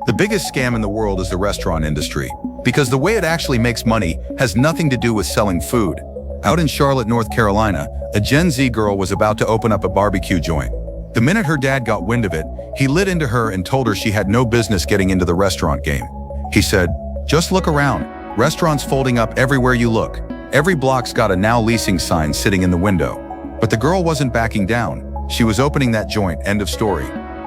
The biggest scam in the world is the restaurant industry, because the way it actually makes money has nothing to do with selling food. Out in Charlotte, North Carolina, a Gen Z girl was about to open up a barbecue joint. The minute her dad got wind of it, he lit into her and told her she had no business getting into the restaurant game. He said, "Just look around. Restaurants folding up everywhere you look. Every block's got a now leasing sign sitting in the window." But the girl wasn't backing down. She was opening that joint, end of story.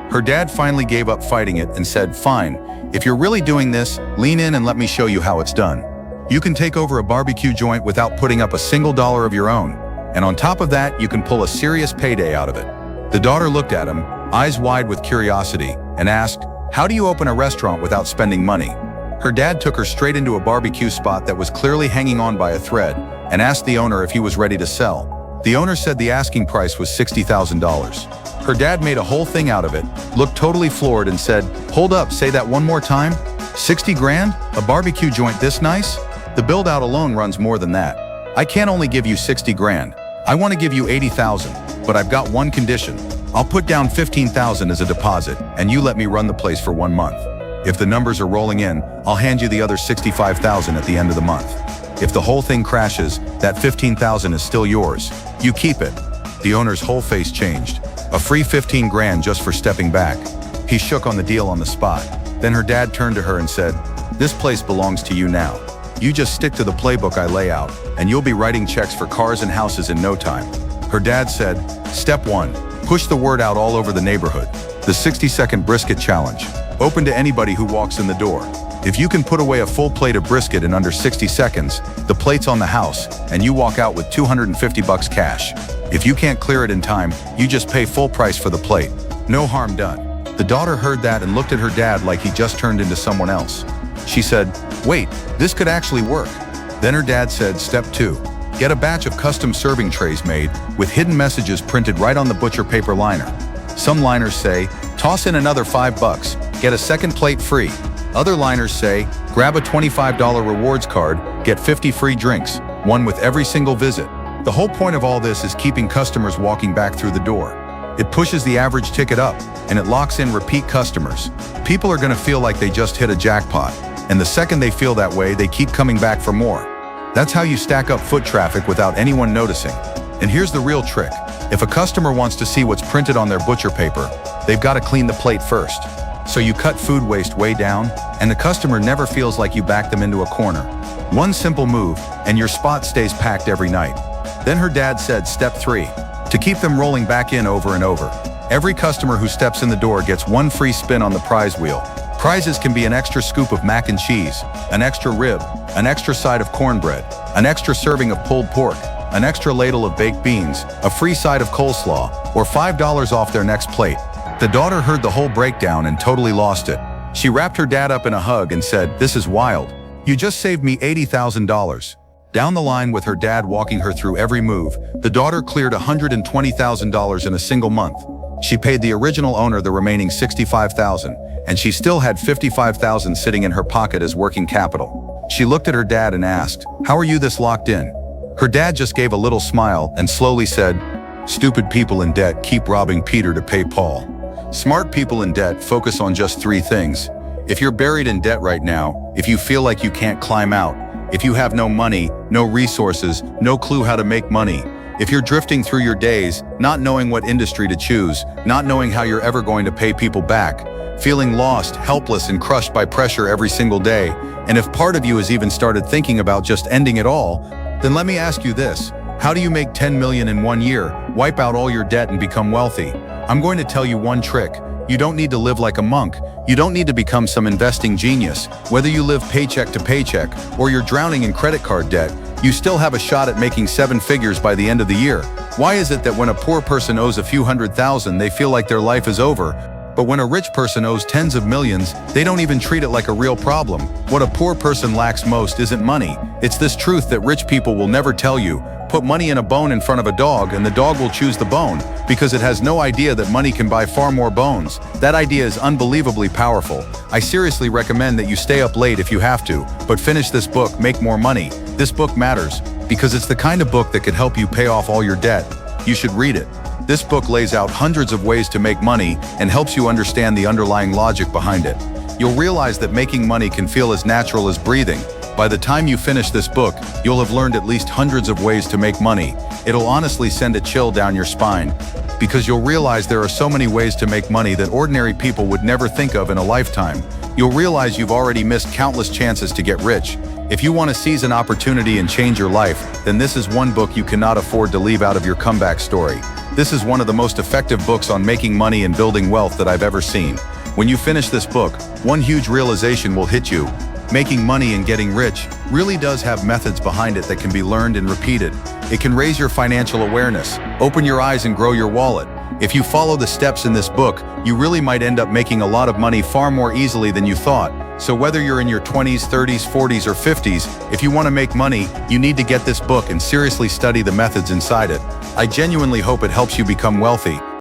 Her dad finally gave up fighting it and said, "Fine, if you're really doing this, lean in and let me show you how it's done. You can take over a barbecue joint without putting up a single dollar of your own. And on top of that, you can pull a serious payday out of it." The daughter looked at him, eyes wide with curiosity, and asked, "How do you open a restaurant without spending money?" Her dad took her straight into a barbecue spot that was clearly hanging on by a thread and asked the owner if he was ready to sell. The owner said the asking price was $60,000. Her dad made a whole thing out of it, looked totally floored and said, "Hold up, say that one more time? 60 grand? A barbecue joint this nice? The build out alone runs more than that. I can't only give you 60 grand. I want to give you 80,000, but I've got one condition. I'll put down 15,000 as a deposit and you let me run the place for 1 month. If the numbers are rolling in, I'll hand you the other 65,000 at the end of the month. If the whole thing crashes, that 15,000 is still yours. You keep it." The owner's whole face changed. A free 15 grand just for stepping back. He shook on the deal on the spot. Then her dad turned to her and said, "This place belongs to you now. You just stick to the playbook I lay out, and you'll be writing checks for cars and houses in no time." Her dad said, "Step 1, push the word out all over the neighborhood. The 60-second brisket challenge. Open to anybody who walks in the door. If you can put away a full plate of brisket in under 60 seconds, the plate's on the house, and you walk out with $250 cash. If you can't clear it in time, you just pay full price for the plate. No harm done." The daughter heard that and looked at her dad like he just turned into someone else. She said, "Wait, this could actually work." Then her dad said, "Step 2, get a batch of custom serving trays made with hidden messages printed right on the butcher paper liner. Some liners say, 'Toss in another $5, get a second plate free.' Other liners say, 'Grab a $25 rewards card, get 50 free drinks, one with every single visit.' The whole point of all this is keeping customers walking back through the door. It pushes the average ticket up, and it locks in repeat customers. People are going to feel like they just hit a jackpot, and the second they feel that way, they keep coming back for more. That's how you stack up foot traffic without anyone noticing. And here's the real trick. If a customer wants to see what's printed on their butcher paper, they've got to clean the plate first. So you cut food waste way down, and the customer never feels like you backed them into a corner. One simple move, and your spot stays packed every night." Then her dad said, "Step 3, to keep them rolling back in over and over. Every customer who steps in the door gets one free spin on the prize wheel. Prizes can be an extra scoop of mac and cheese, an extra rib, an extra side of cornbread, an extra serving of pulled pork, an extra ladle of baked beans, a free side of coleslaw, or $5 off their next plate." The daughter heard the whole breakdown and totally lost it. She wrapped her dad up in a hug and said, "This is wild. You just saved me $80,000. Down the line with her dad walking her through every move, the daughter cleared $120,000 in a single month. She paid the original owner the remaining $65,000, and she still had $55,000 sitting in her pocket as working capital. She looked at her dad and asked, "How are you this locked in?" Her dad just gave a little smile and slowly said, "Stupid people in debt keep robbing Peter to pay Paul. Smart people in debt focus on just 3 things. If you're buried in debt right now, if you feel like you can't climb out, if you have no money, no resources, no clue how to make money, if you're drifting through your days, not knowing what industry to choose, not knowing how you're ever going to pay people back, feeling lost, helpless, and crushed by pressure every single day, and if part of you has even started thinking about just ending it all, then let me ask you this. How do you make 10 million in 1 year, wipe out all your debt and become wealthy? I'm going to tell you one trick. You don't need to live like a monk. You don't need to become some investing genius. Whether you live paycheck to paycheck or you're drowning in credit card debt, you still have a shot at making 7 figures by the end of the year. Why is it that when a poor person owes a few $100,000, they feel like their life is over? But when a rich person owes tens of millions, they don't even treat it like a real problem. What a poor person lacks most isn't money. It's this truth that rich people will never tell you. Put money in a bone in front of a dog and the dog will choose the bone because it has no idea that money can buy far more bones. That idea is unbelievably powerful. I seriously recommend that you stay up late if you have to, but finish this book, Make More Money. This book matters because it's the kind of book that could help you pay off all your debt. You should read it. This book lays out hundreds of ways to make money and helps you understand the underlying logic behind it. you'll realize that making money can feel as natural as breathing. By the time you finish this book, you'll have learned at least hundreds of ways to make money. It'll honestly send a chill down your spine, because you'll realize there are so many ways to make money that ordinary people would never think of in a lifetime. You'll realize you've already missed countless chances to get rich. If you want to seize an opportunity and change your life, then this is one book you cannot afford to leave out of your comeback story. This is one of the most effective books on making money and building wealth that I've ever seen. When you finish this book, one huge realization will hit you. Making money and getting rich really does have methods behind it that can be learned and repeated. It can raise your financial awareness, open your eyes and grow your wallet. If you follow the steps in this book, you really might end up making a lot of money far more easily than you thought. So whether you're in your 20s, 30s, 40s, or 50s, if you want to make money, you need to get this book and seriously study the methods inside it. I genuinely hope it helps you become wealthy.